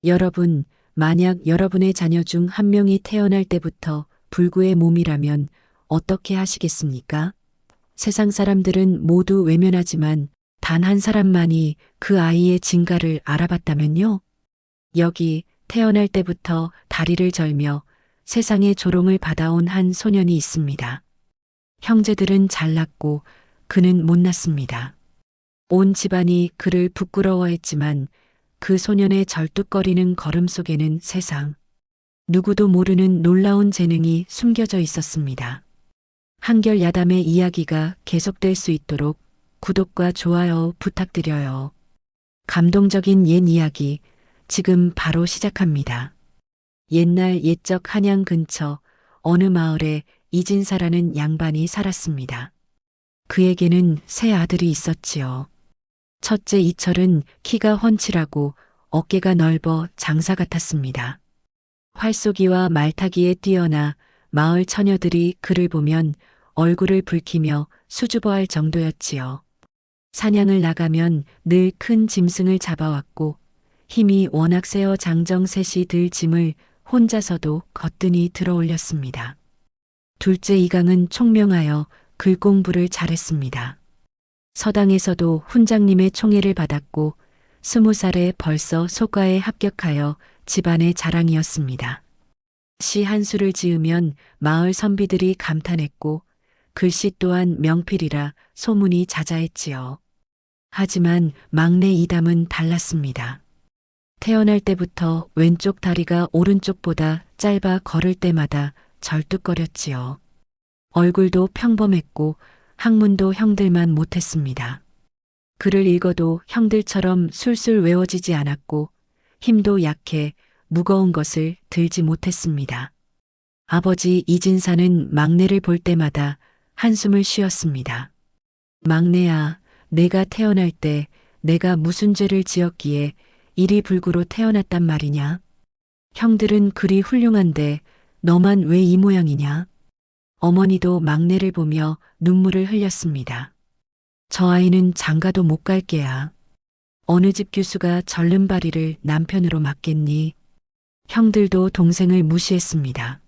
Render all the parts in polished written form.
여러분, 만약 여러분의 자녀 중 한 명이 태어날 때부터 불구의 몸이라면 어떻게 하시겠습니까? 세상 사람들은 모두 외면하지만 단 한 사람만이 그 아이의 진가를 알아봤다면요? 여기 태어날 때부터 다리를 절며 세상의 조롱을 받아온 한 소년이 있습니다. 형제들은 잘났고 그는 못났습니다. 온 집안이 그를 부끄러워했지만 그 소년의 절뚝거리는 걸음 속에는 세상 누구도 모르는 놀라운 재능이 숨겨져 있었습니다. 한결 야담의 이야기가 계속될 수 있도록 구독과 좋아요 부탁드려요. 감동적인 옛 이야기 지금 바로 시작합니다. 옛날 옛적 한양 근처 어느 마을에 이진사라는 양반이 살았습니다. 그에게는 세 아들이 있었지요. 첫째 이철은 키가 훤칠하고 어깨가 넓어 장사 같았습니다. 활쏘기와 말타기에 뛰어나 마을 처녀들이 그를 보면 얼굴을 붉히며 수줍어할 정도였지요. 사냥을 나가면 늘 큰 짐승을 잡아왔고 힘이 워낙 세어 장정 셋이 들 짐을 혼자서도 거뜬히 들어 올렸습니다. 둘째 이강은 총명하여 글 공부를 잘했습니다. 서당에서도 훈장님의 총애를 받았고 20살에 벌써 소과에 합격하여 집안의 자랑이었습니다. 시 한 수를 지으면 마을 선비들이 감탄했고 글씨 또한 명필이라 소문이 자자했지요. 하지만 막내 이담은 달랐습니다. 태어날 때부터 왼쪽 다리가 오른쪽보다 짧아 걸을 때마다 절뚝거렸지요. 얼굴도 평범했고 학문도 형들만 못했습니다. 글을 읽어도 형들처럼 술술 외워지지 않았고 힘도 약해 무거운 것을 들지 못했습니다. 아버지 이진사는 막내를 볼 때마다 한숨을 쉬었습니다. 막내야, 내가 태어날 때 내가 무슨 죄를 지었기에 이리 불구로 태어났단 말이냐? 형들은 그리 훌륭한데 너만 왜 이 모양이냐? 어머니도 막내를 보며 눈물을 흘렸습니다. 저 아이는 장가도 못 갈 게야. 어느 집 교수가 절름발이를 남편으로 맡겠니? 형들도 동생을 무시했습니다.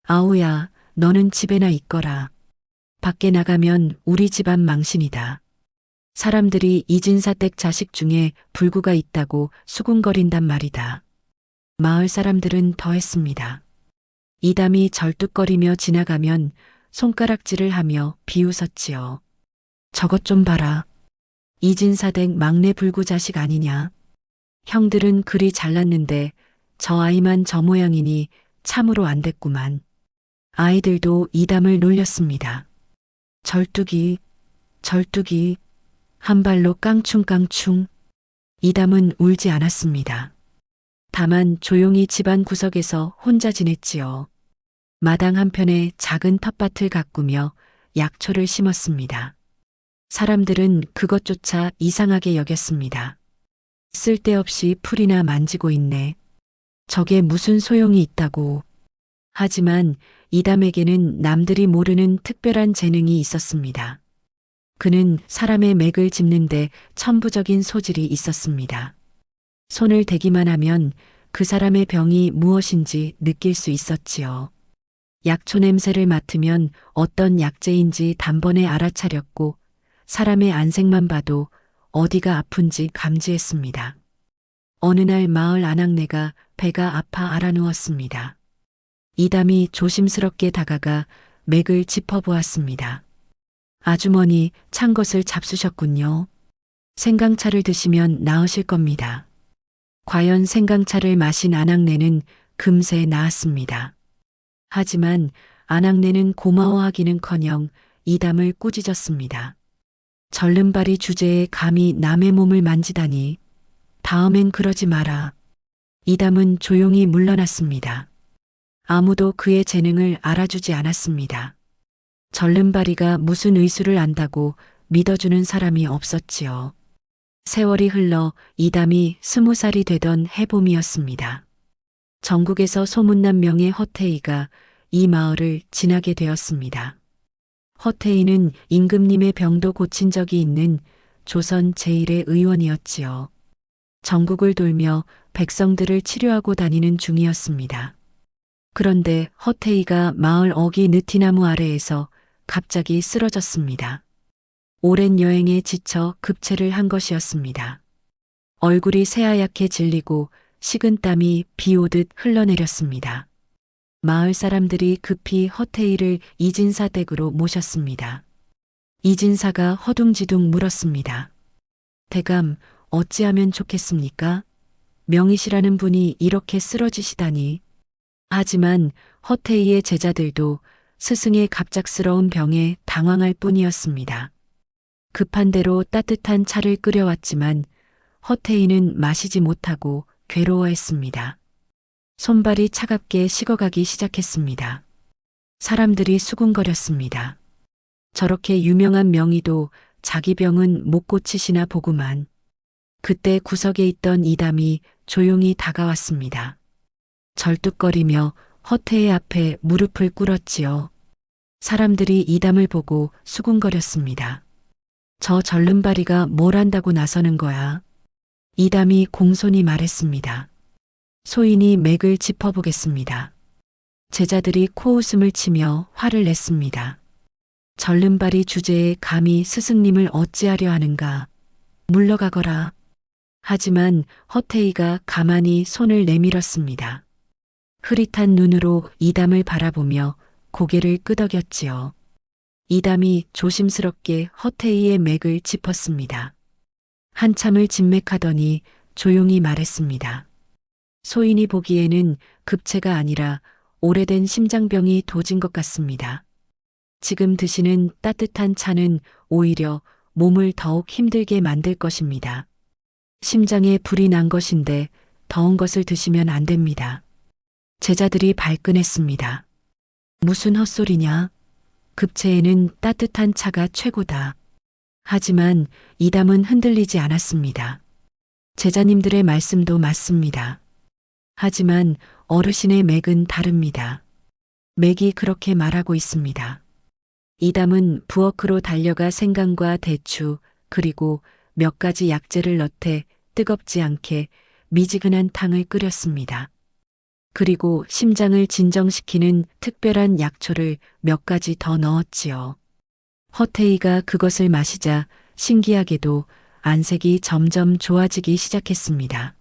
아우야, 너는 집에나 있거라. 밖에 나가면 우리 집안 망신이다. 사람들이 이진사댁 자식 중에 불구가 있다고 수군거린단 말이다. 마을 사람들은 더했습니다. 이담이 절뚝거리며 지나가면 손가락질을 하며 비웃었지요. 저것 좀 봐라. 이진사댁 막내 불구 자식 아니냐. 형들은 그리 잘났는데 저 아이만 저 모양이니 참으로 안 됐구만. 아이들도 이담을 놀렸습니다. 절뚝이, 절뚝이, 한 발로 깡충깡충. 이담은 울지 않았습니다. 다만 조용히 집안 구석에서 혼자 지냈지요. 마당 한편에 작은 텃밭을 가꾸며 약초를 심었습니다. 사람들은 그것조차 이상하게 여겼습니다. 쓸데없이 풀이나 만지고 있네. 저게 무슨 소용이 있다고. 하지만 이담에게는 남들이 모르는 특별한 재능이 있었습니다. 그는 사람의 맥을 짚는데 천부적인 소질이 있었습니다. 손을 대기만 하면 그 사람의 병이 무엇인지 느낄 수 있었지요. 약초 냄새를 맡으면 어떤 약재인지 단번에 알아차렸고 사람의 안색만 봐도 어디가 아픈지 감지했습니다. 어느 날 마을 아낙네가 배가 아파 알아누웠습니다. 이담이 조심스럽게 다가가 맥을 짚어보았습니다. 아주머니, 찬 것을 잡수셨군요. 생강차를 드시면 나으실 겁니다. 과연 생강차를 마신 아낙네는 금세 나았습니다. 하지만 아낙네는 고마워하기는커녕 이담을 꾸짖었습니다. 절름발이 주제에 감히 남의 몸을 만지다니. 다음엔 그러지 마라. 이담은 조용히 물러났습니다. 아무도 그의 재능을 알아주지 않았습니다. 절름발이가 무슨 의술을 안다고 믿어주는 사람이 없었지요. 세월이 흘러 이담이 20살이 되던 해봄이었습니다. 전국에서 소문난 명의 허태이가 이 마을을 지나게 되었습니다. 허태이는 임금님의 병도 고친 적이 있는 조선 제1의 의원이었지요. 전국을 돌며 백성들을 치료하고 다니는 중이었습니다. 그런데 허태이가 마을 어기 느티나무 아래에서 갑자기 쓰러졌습니다. 오랜 여행에 지쳐 급체를 한 것이었습니다. 얼굴이 새하얗게 질리고 식은땀이 비 오듯 흘러내렸습니다. 마을 사람들이 급히 허태이를 이진사 댁으로 모셨습니다. 이진사가 허둥지둥 물었습니다. 대감, 어찌하면 좋겠습니까? 명희씨라는 분이 이렇게 쓰러지시다니. 하지만 허태이의 제자들도 스승의 갑작스러운 병에 당황할 뿐이었습니다. 급한 대로 따뜻한 차를 끓여왔지만 허태이는 마시지 못하고 괴로워했습니다. 손발이 차갑게 식어가기 시작했습니다. 사람들이 수군거렸습니다. 저렇게 유명한 명의도 자기 병은 못 고치시나 보구만. 그때 구석에 있던 이담이 조용히 다가왔습니다. 절뚝거리며 허태의 앞에 무릎을 꿇었지요. 사람들이 이담을 보고 수군거렸습니다. 저 절름발이가 뭘 한다고 나서는 거야? 이담이 공손히 말했습니다. 소인이 맥을 짚어보겠습니다. 제자들이 코웃음을 치며 화를 냈습니다. 절름발이 주제에 감히 스승님을 어찌하려 하는가. 물러가거라. 하지만 허태이가 가만히 손을 내밀었습니다. 흐릿한 눈으로 이담을 바라보며 고개를 끄덕였지요. 이담이 조심스럽게 허태이의 맥을 짚었습니다. 한참을 진맥하더니 조용히 말했습니다. 소인이 보기에는 급체가 아니라 오래된 심장병이 도진 것 같습니다. 지금 드시는 따뜻한 차는 오히려 몸을 더욱 힘들게 만들 것입니다. 심장에 불이 난 것인데 더운 것을 드시면 안 됩니다. 제자들이 발끈했습니다. 무슨 헛소리냐? 급체에는 따뜻한 차가 최고다. 하지만 이담은 흔들리지 않았습니다. 제자님들의 말씀도 맞습니다. 하지만 어르신의 맥은 다릅니다. 맥이 그렇게 말하고 있습니다. 이담은 부엌으로 달려가 생강과 대추 그리고 몇 가지 약재를 넣되 뜨겁지 않게 미지근한 탕을 끓였습니다. 그리고 심장을 진정시키는 특별한 약초를 몇 가지 더 넣었지요. 허태이가 그것을 마시자 신기하게도 안색이 점점 좋아지기 시작했습니다.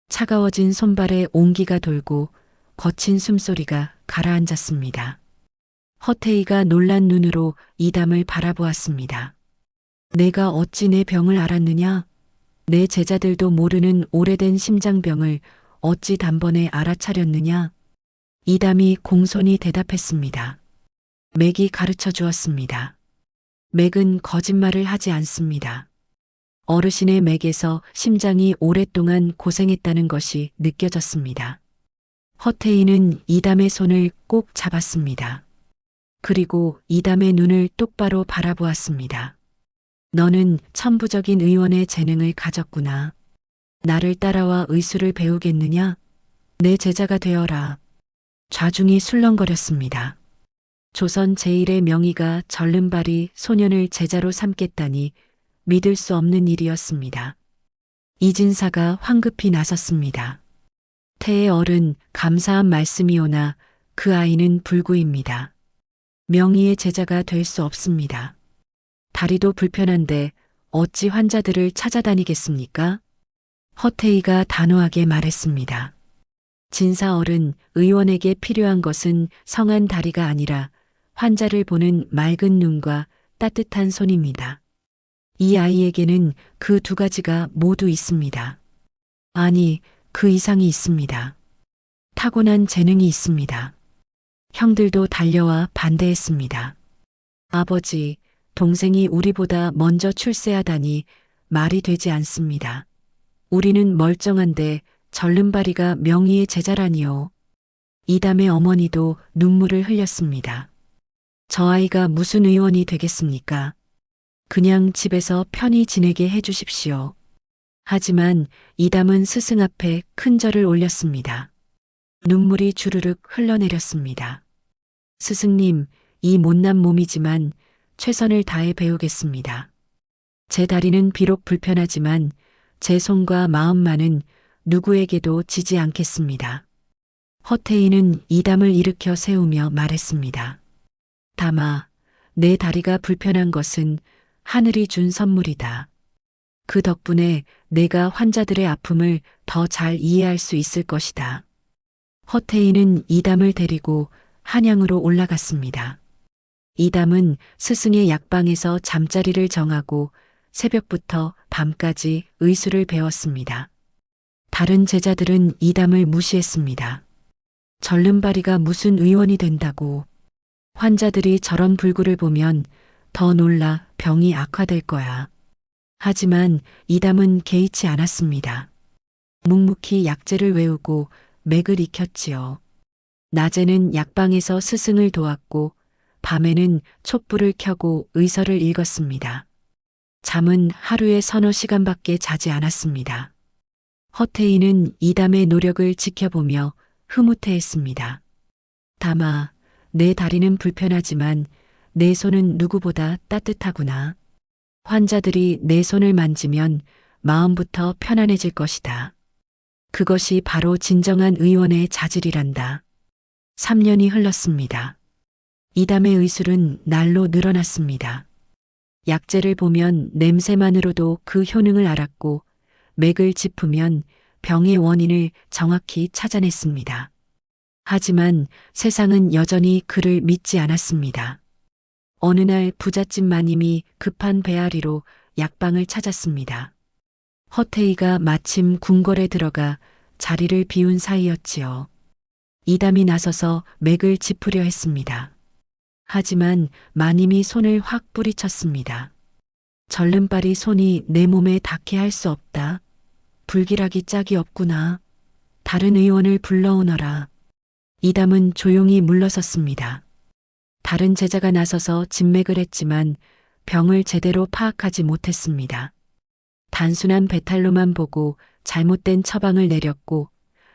차가워진 손발에 온기가 돌고 거친 숨소리가 가라앉았습니다. 허태이가 놀란 눈으로 이담을 바라보았습니다. 내가 어찌 내 병을 알았느냐? 내 제자들도 모르는 오래된 심장병을 어찌 단번에 알아차렸느냐? 이담이 공손히 대답했습니다. 맥이 가르쳐 주었습니다. 맥은 거짓말을 하지 않습니다. 어르신의 맥에서 심장이 오랫동안 고생했다는 것이 느껴졌습니다. 허태이는 이담의 손을 꼭 잡았습니다. 그리고 이담의 눈을 똑바로 바라보았습니다. 너는 천부적인 의원의 재능을 가졌구나. 나를 따라와 의술을 배우겠느냐? 내 제자가 되어라. 좌중이 술렁거렸습니다. 조선 제1의 명의가 절름발이 소년을 제자로 삼겠다니 믿을 수 없는 일이었습니다. 이진사가 황급히 나섰습니다. 태의 어른 감사한 말씀이오나 그 아이는 불구입니다. 명의의 제자가 될 수 없습니다. 다리도 불편한데 어찌 환자들을 찾아다니겠습니까? 허태이가 단호하게 말했습니다. 진사 어른, 의원에게 필요한 것은 성한 다리가 아니라 환자를 보는 맑은 눈과 따뜻한 손입니다. 이 아이에게는 그 두 가지가 모두 있습니다. 아니, 그 이상이 있습니다. 타고난 재능이 있습니다. 형들도 달려와 반대했습니다. 아버지, 동생이 우리보다 먼저 출세하다니 말이 되지 않습니다. 우리는 멀쩡한데 절름발이가 명의의 제자라니요. 이담의 어머니도 눈물을 흘렸습니다. 저 아이가 무슨 의원이 되겠습니까? 그냥 집에서 편히 지내게 해주십시오. 하지만 이담은 스승 앞에 큰 절을 올렸습니다. 눈물이 주르륵 흘러내렸습니다. 스승님, 이 못난 몸이지만 최선을 다해 배우겠습니다. 제 다리는 비록 불편하지만 제 손과 마음만은 누구에게도 지지 않겠습니다. 허태희는 이담을 일으켜 세우며 말했습니다. 담아, 내 다리가 불편한 것은 하늘이 준 선물이다. 그 덕분에 내가 환자들의 아픔을 더 잘 이해할 수 있을 것이다. 허태희는 이담을 데리고 한양으로 올라갔습니다. 이담은 스승의 약방에서 잠자리를 정하고 새벽부터 밤까지 의술을 배웠습니다. 다른 제자들은 이담을 무시했습니다. 절름발이가 무슨 의원이 된다고. 환자들이 저런 불구를 보면 더 놀라 병이 악화될 거야. 하지만 이담은 개의치 않았습니다. 묵묵히 약재를 외우고 맥을 익혔지요. 낮에는 약방에서 스승을 도왔고 밤에는 촛불을 켜고 의서를 읽었습니다. 잠은 하루에 서너 시간밖에 자지 않았습니다. 허태희는 이담의 노력을 지켜보며 흐뭇해했습니다. 담아, 내 다리는 불편하지만 내 손은 누구보다 따뜻하구나. 환자들이 내 손을 만지면 마음부터 편안해질 것이다. 그것이 바로 진정한 의원의 자질이란다. 3년이 흘렀습니다. 이담의 의술은 날로 늘어났습니다. 약재를 보면 냄새만으로도 그 효능을 알았고 맥을 짚으면 병의 원인을 정확히 찾아냈습니다. 하지만 세상은 여전히 그를 믿지 않았습니다. 어느 날 부잣집 마님이 급한 배앓이로 약방을 찾았습니다. 허태희가 마침 궁궐에 들어가 자리를 비운 사이였지요. 이담이 나서서 맥을 짚으려 했습니다. 하지만 마님이 손을 확 뿌리쳤습니다. 절름발이 손이 내 몸에 닿게 할 수 없다. 불길하기 짝이 없구나. 다른 의원을 불러오너라. 이담은 조용히 물러섰습니다. 다른 제자가 나서서 진맥을 했지만 병을 제대로 파악하지 못했습니다. 단순한 배탈로만 보고 잘못된 처방을 내렸고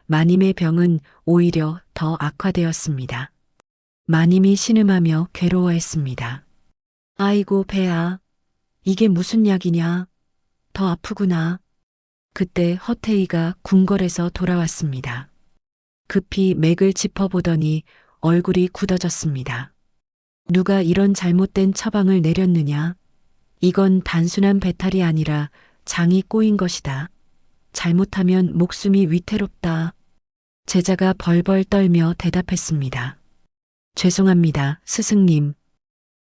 마님의 병은 오히려 더 악화되었습니다. 마님이 신음하며 괴로워했습니다. 아이고 배야, 이게 무슨 약이냐? 더 아프구나. 그때 허태희가 궁궐에서 돌아왔습니다. 급히 맥을 짚어보더니 얼굴이 굳어졌습니다. 누가 이런 잘못된 처방을 내렸느냐? 이건 단순한 배탈이 아니라 장이 꼬인 것이다. 잘못하면 목숨이 위태롭다. 제자가 벌벌 떨며 대답했습니다. 죄송합니다, 스승님.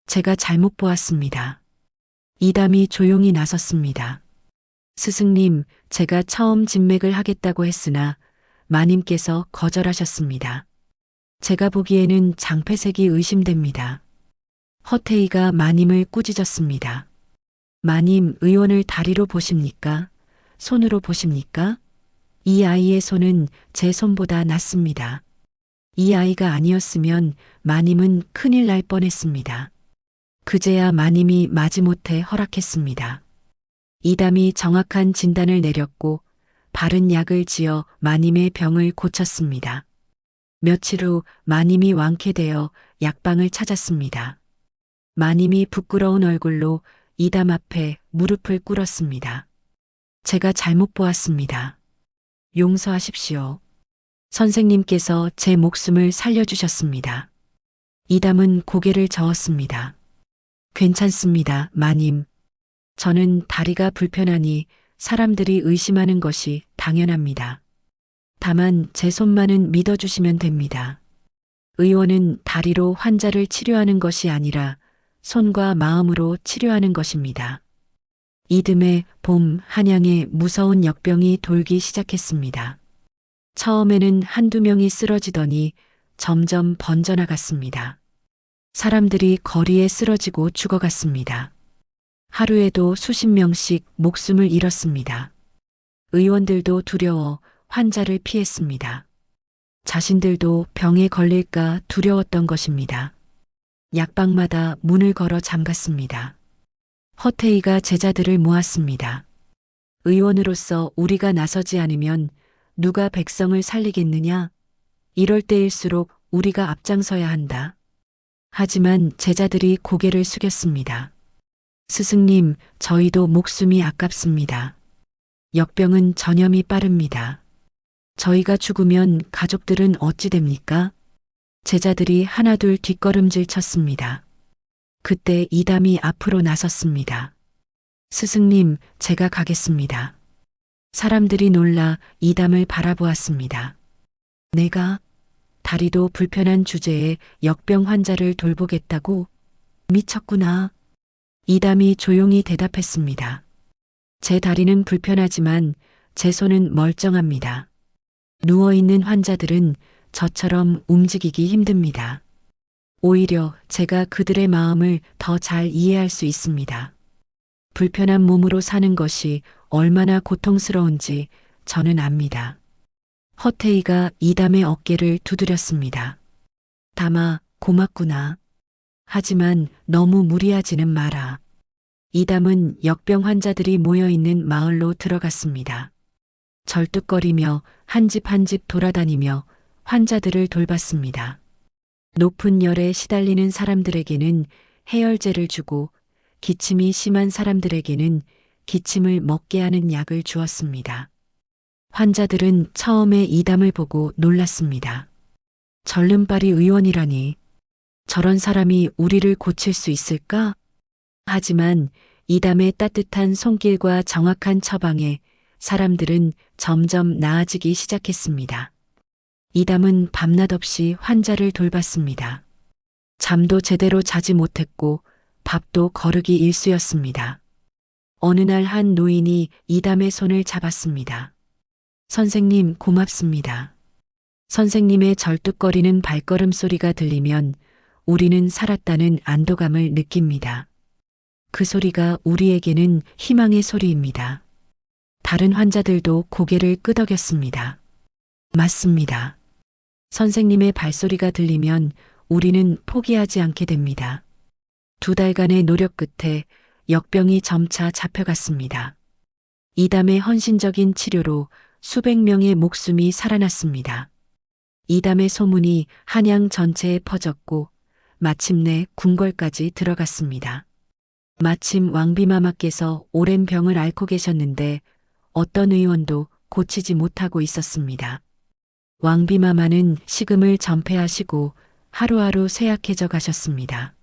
제가 잘못 보았습니다. 이담이 조용히 나섰습니다. 스승님, 제가 처음 진맥을 하겠다고 했으나 마님께서 거절하셨습니다. 제가 보기에는 장폐색이 의심됩니다. 허태희가 마님을 꾸짖었습니다. 마님, 의원을 다리로 보십니까? 손으로 보십니까? 이 아이의 손은 제 손보다 낫습니다. 이 아이가 아니었으면 마님은 큰일 날 뻔했습니다. 그제야 마님이 마지못해 허락했습니다. 이담이 정확한 진단을 내렸고 바른 약을 지어 마님의 병을 고쳤습니다. 며칠 후 마님이 완쾌되어 약방을 찾았습니다. 마님이 부끄러운 얼굴로 이담 앞에 무릎을 꿇었습니다. 제가 잘못 보았습니다. 용서하십시오. 선생님께서 제 목숨을 살려주셨습니다. 이담은 고개를 저었습니다. 괜찮습니다, 마님. 저는 다리가 불편하니 사람들이 의심하는 것이 당연합니다. 다만 제 손만은 믿어주시면 됩니다. 의원은 다리로 환자를 치료하는 것이 아니라 손과 마음으로 치료하는 것입니다. 이듬해 봄 한양에 무서운 역병이 돌기 시작했습니다. 처음에는 한두 명이 쓰러지더니 점점 번져나갔습니다. 사람들이 거리에 쓰러지고 죽어갔습니다. 하루에도 수십 명씩 목숨을 잃었습니다. 의원들도 두려워 환자를 피했습니다. 자신들도 병에 걸릴까 두려웠던 것입니다. 약방마다 문을 걸어 잠갔습니다. 허태희가 제자들을 모았습니다. 의원으로서 우리가 나서지 않으면 누가 백성을 살리겠느냐? 이럴 때일수록 우리가 앞장서야 한다. 하지만 제자들이 고개를 숙였습니다. 스승님, 저희도 목숨이 아깝습니다. 역병은 전염이 빠릅니다. 저희가 죽으면 가족들은 어찌 됩니까? 제자들이 하나둘 뒷걸음질 쳤습니다. 그때 이담이 앞으로 나섰습니다. 스승님, 제가 가겠습니다. 사람들이 놀라 이담을 바라보았습니다. 내가 다리도 불편한 주제에 역병 환자를 돌보겠다고? 미쳤구나. 이담이 조용히 대답했습니다. 제 다리는 불편하지만 제 손은 멀쩡합니다. 누워있는 환자들은 저처럼 움직이기 힘듭니다. 오히려 제가 그들의 마음을 더 잘 이해할 수 있습니다. 불편한 몸으로 사는 것이 얼마나 고통스러운지 저는 압니다. 허태이가 이담의 어깨를 두드렸습니다. 담아, 고맙구나. 하지만 너무 무리하지는 마라. 이담은 역병 환자들이 모여있는 마을로 들어갔습니다. 절뚝거리며 한 집 한 집 돌아다니며 환자들을 돌봤습니다. 높은 열에 시달리는 사람들에게는 해열제를 주고 기침이 심한 사람들에게는 기침을 먹게 하는 약을 주었습니다. 환자들은 처음에 이담을 보고 놀랐습니다. 절름발이 의원이라니 저런 사람이 우리를 고칠 수 있을까? 하지만 이담의 따뜻한 손길과 정확한 처방에 사람들은 점점 나아지기 시작했습니다. 이담은 밤낮 없이 환자를 돌봤습니다. 잠도 제대로 자지 못했고 밥도 거르기 일쑤였습니다. 어느 날 한 노인이 이담의 손을 잡았습니다. 선생님, 고맙습니다. 선생님의 절뚝거리는 발걸음 소리가 들리면 우리는 살았다는 안도감을 느낍니다. 그 소리가 우리에게는 희망의 소리입니다. 다른 환자들도 고개를 끄덕였습니다. 맞습니다. 선생님의 발소리가 들리면 우리는 포기하지 않게 됩니다. 2달간의 노력 끝에 역병이 점차 잡혀갔습니다. 이담의 헌신적인 치료로 수백 명의 목숨이 살아났습니다. 이담의 소문이 한양 전체에 퍼졌고 마침내 궁궐까지 들어갔습니다. 마침 왕비마마께서 오랜 병을 앓고 계셨는데 어떤 의원도 고치지 못하고 있었습니다. 왕비마마는 식음을 전폐하시고 하루하루 쇠약해져 가셨습니다.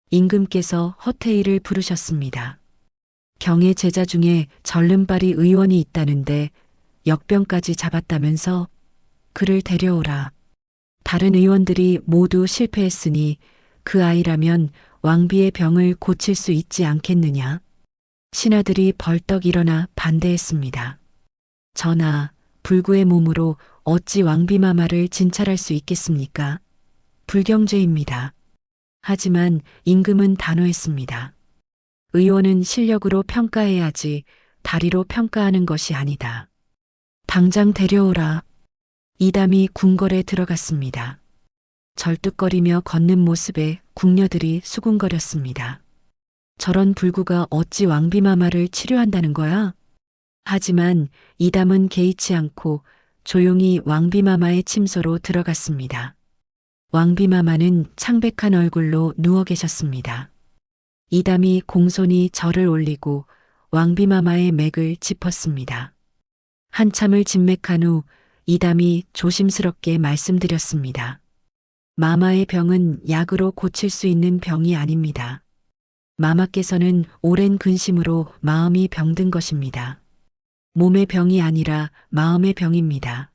임금께서 허태이를 부르셨습니다. 경의 제자 중에 절름발이 의원이 있다는데 역병까지 잡았다면서 그를 데려오라. 다른 의원들이 모두 실패했으니 그 아이라면 왕비의 병을 고칠 수 있지 않겠느냐. 신하들이 벌떡 일어나 반대했습니다. 전하, 불구의 몸으로 어찌 왕비마마를 진찰할 수 있겠습니까? 불경죄입니다. 하지만 임금은 단호했습니다. 의원은 실력으로 평가해야지 다리로 평가하는 것이 아니다. 당장 데려오라. 이담이 궁궐에 들어갔습니다. 절뚝거리며 걷는 모습에 궁녀들이 수군거렸습니다. 저런 불구가 어찌 왕비마마를 치료한다는 거야? 하지만 이담은 개의치 않고 조용히 왕비마마의 침소로 들어갔습니다. 왕비마마는 창백한 얼굴로 누워 계셨습니다. 이담이 공손히 절을 올리고 왕비마마의 맥을 짚었습니다. 한참을 진맥한 후 이담이 조심스럽게 말씀드렸습니다. 마마의 병은 약으로 고칠 수 있는 병이 아닙니다. 마마께서는 오랜 근심으로 마음이 병든 것입니다. 몸의 병이 아니라 마음의 병입니다.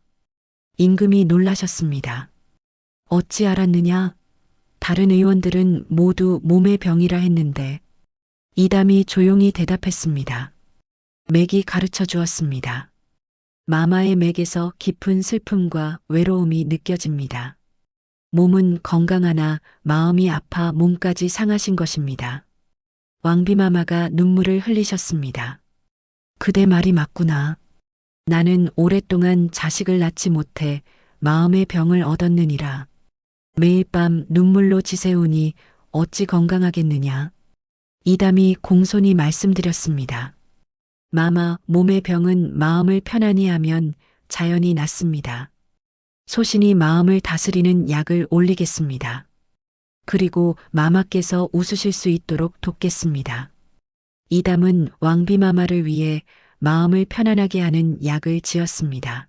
임금이 놀라셨습니다. 어찌 알았느냐? 다른 의원들은 모두 몸의 병이라 했는데 이담이 조용히 대답했습니다. 맥이 가르쳐 주었습니다. 마마의 맥에서 깊은 슬픔과 외로움이 느껴집니다. 몸은 건강하나 마음이 아파 몸까지 상하신 것입니다. 왕비마마가 눈물을 흘리셨습니다. 그대 말이 맞구나. 나는 오랫동안 자식을 낳지 못해 마음의 병을 얻었느니라. 매일 밤 눈물로 지새우니 어찌 건강하겠느냐. 이담이 공손히 말씀드렸습니다. 마마, 몸의 병은 마음을 편안히 하면 자연히 낫습니다. 소신이 마음을 다스리는 약을 올리겠습니다. 그리고 마마께서 웃으실 수 있도록 돕겠습니다. 이담은 왕비마마를 위해 마음을 편안하게 하는 약을 지었습니다.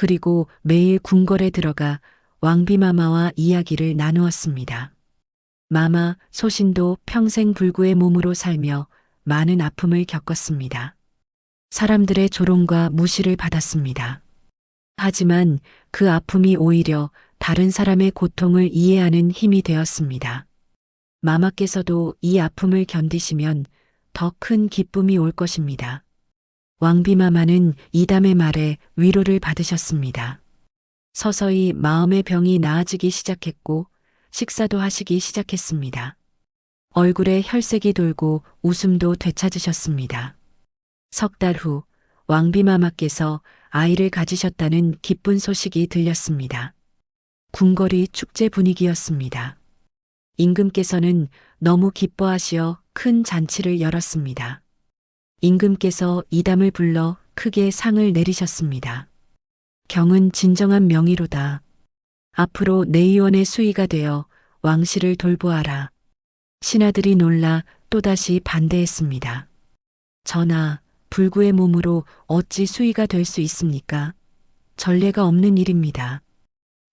그리고 매일 궁궐에 들어가 왕비마마와 이야기를 나누었습니다. 마마 소신도 평생 불구의 몸으로 살며 많은 아픔을 겪었습니다. 사람들의 조롱과 무시를 받았습니다. 하지만 그 아픔이 오히려 다른 사람의 고통을 이해하는 힘이 되었습니다. 마마께서도 이 아픔을 견디시면 더 큰 기쁨이 올 것입니다. 왕비마마는 이담의 말에 위로를 받으셨습니다. 서서히 마음의 병이 나아지기 시작했고 식사도 하시기 시작했습니다. 얼굴에 혈색이 돌고 웃음도 되찾으셨습니다. 석 달 후 왕비마마께서 아이를 가지셨다는 기쁜 소식이 들렸습니다. 궁궐이 축제 분위기였습니다. 임금께서는 너무 기뻐하시어 큰 잔치를 열었습니다. 임금께서 이담을 불러 크게 상을 내리셨습니다. 경은 진정한 명의로다. 앞으로 내의원의 수의가 되어 왕실을 돌보아라. 신하들이 놀라 또다시 반대했습니다. 전하, 불구의 몸으로 어찌 수의가 될 수 있습니까? 전례가 없는 일입니다.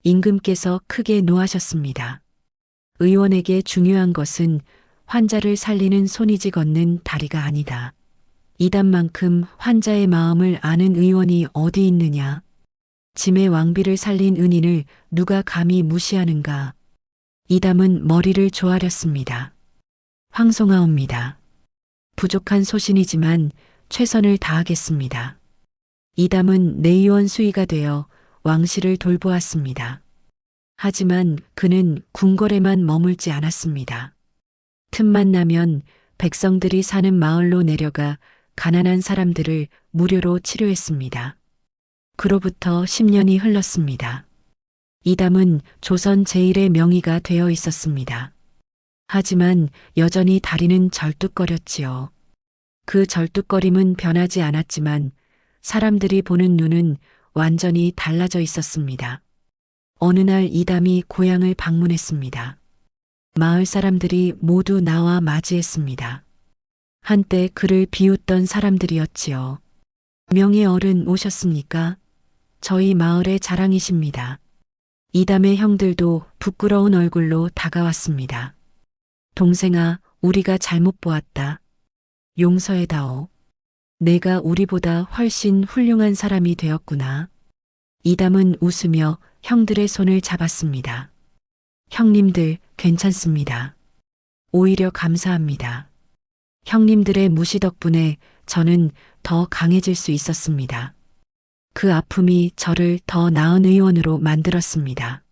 임금께서 크게 노하셨습니다. 의원에게 중요한 것은 환자를 살리는 손이지 걷는 다리가 아니다. 이담만큼 환자의 마음을 아는 의원이 어디 있느냐? 짐의 왕비를 살린 은인을 누가 감히 무시하는가? 이담은 머리를 조아렸습니다. 황송하옵니다. 부족한 소신이지만 최선을 다하겠습니다. 이담은 내의원 수의가 되어 왕실을 돌보았습니다. 하지만 그는 궁궐에만 머물지 않았습니다. 틈만 나면 백성들이 사는 마을로 내려가 가난한 사람들을 무료로 치료했습니다. 그로부터 10년이 흘렀습니다. 이담은 조선 제1의 명의가 되어 있었습니다. 하지만 여전히 다리는 절뚝거렸지요. 그 절뚝거림은 변하지 않았지만 사람들이 보는 눈은 완전히 달라져 있었습니다. 어느 날 이담이 고향을 방문했습니다. 마을 사람들이 모두 나와 맞이했습니다. 한때 그를 비웃던 사람들이었지요. 명예 어른 오셨습니까? 저희 마을의 자랑이십니다. 이담의 형들도 부끄러운 얼굴로 다가왔습니다. 동생아, 우리가 잘못 보았다. 용서해다오. 내가 우리보다 훨씬 훌륭한 사람이 되었구나. 이담은 웃으며 형들의 손을 잡았습니다. 형님들, 괜찮습니다. 오히려 감사합니다. 형님들의 무시 덕분에 저는 더 강해질 수 있었습니다. 그 아픔이 저를 더 나은 의원으로 만들었습니다.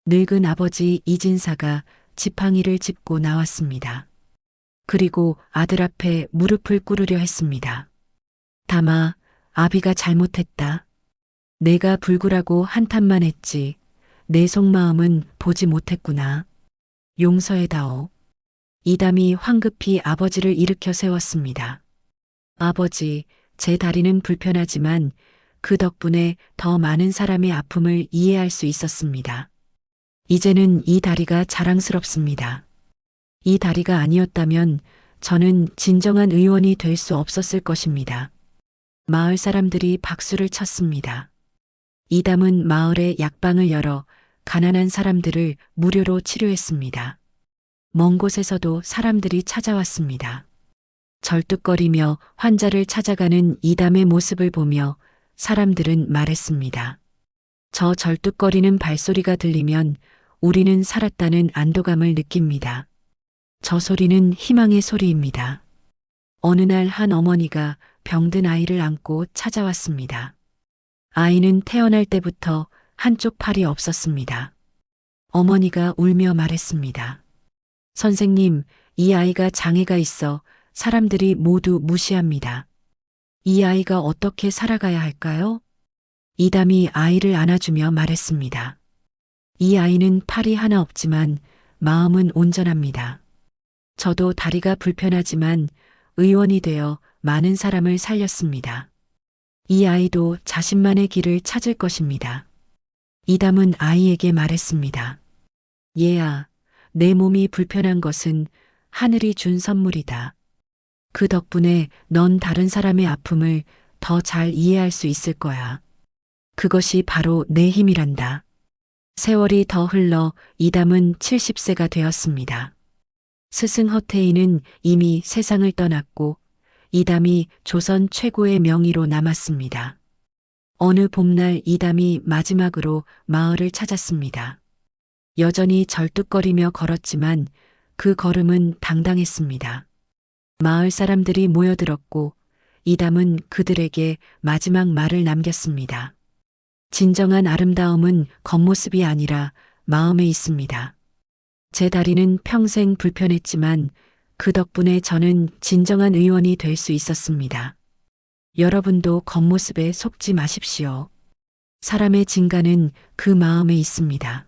늙은 아버지 이진사가 지팡이를 짚고 나왔습니다. 그리고 아들 앞에 무릎을 꿇으려 했습니다. 다마, 아비가 잘못했다. 내가 불구라고 한탄만 했지. 내 속마음은 보지 못했구나. 용서해다오. 이담이 황급히 아버지를 일으켜 세웠습니다. 아버지, 제 다리는 불편하지만 그 덕분에 더 많은 사람의 아픔을 이해할 수 있었습니다. 이제는 이 다리가 자랑스럽습니다. 이 다리가 아니었다면 저는 진정한 의원이 될 수 없었을 것입니다. 마을 사람들이 박수를 쳤습니다. 이담은 마을에 약방을 열어 가난한 사람들을 무료로 치료했습니다. 먼 곳에서도 사람들이 찾아왔습니다. 절뚝거리며 환자를 찾아가는 이담의 모습을 보며 사람들은 말했습니다. 저 절뚝거리는 발소리가 들리면 우리는 살았다는 안도감을 느낍니다. 저 소리는 희망의 소리입니다. 어느 날 한 어머니가 병든 아이를 안고 찾아왔습니다. 아이는 태어날 때부터 한쪽 팔이 없었습니다. 어머니가 울며 말했습니다. 선생님, 이 아이가 장애가 있어 사람들이 모두 무시합니다. 이 아이가 어떻게 살아가야 할까요? 이담이 아이를 안아주며 말했습니다. 이 아이는 팔이 하나 없지만 마음은 온전합니다. 저도 다리가 불편하지만 의원이 되어 많은 사람을 살렸습니다. 이 아이도 자신만의 길을 찾을 것입니다. 이담은 아이에게 말했습니다. 얘야, 내 몸이 불편한 것은 하늘이 준 선물이다. 그 덕분에 넌 다른 사람의 아픔을 더 잘 이해할 수 있을 거야. 그것이 바로 내 힘이란다. 세월이 더 흘러 이담은 70세가 되었습니다. 스승 허태인은 이미 세상을 떠났고 이담이 조선 최고의 명의로 남았습니다. 어느 봄날 이담이 마지막으로 마을을 찾았습니다. 여전히 절뚝거리며 걸었지만 그 걸음은 당당했습니다. 마을 사람들이 모여들었고 이담은 그들에게 마지막 말을 남겼습니다. 진정한 아름다움은 겉모습이 아니라 마음에 있습니다. 제 다리는 평생 불편했지만 그 덕분에 저는 진정한 의원이 될 수 있었습니다. 여러분도 겉모습에 속지 마십시오. 사람의 진가는 그 마음에 있습니다.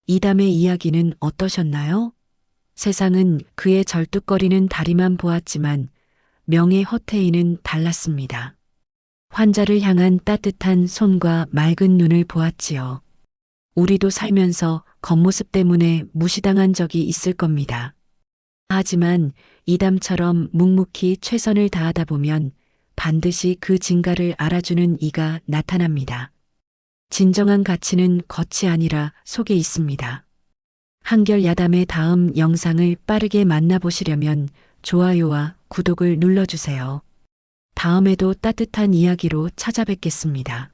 이담의 이야기는 어떠셨나요? 세상은 그의 절뚝거리는 다리만 보았지만 명예 허태인은 달랐습니다. 환자를 향한 따뜻한 손과 맑은 눈을 보았지요. 우리도 살면서 겉모습 때문에 무시당한 적이 있을 겁니다. 하지만 이담처럼 묵묵히 최선을 다하다 보면 반드시 그 진가를 알아주는 이가 나타납니다. 진정한 가치는 겉이 아니라 속에 있습니다. 한결 야담의 다음 영상을 빠르게 만나보시려면 좋아요와 구독을 눌러주세요. 다음에도 따뜻한 이야기로 찾아뵙겠습니다.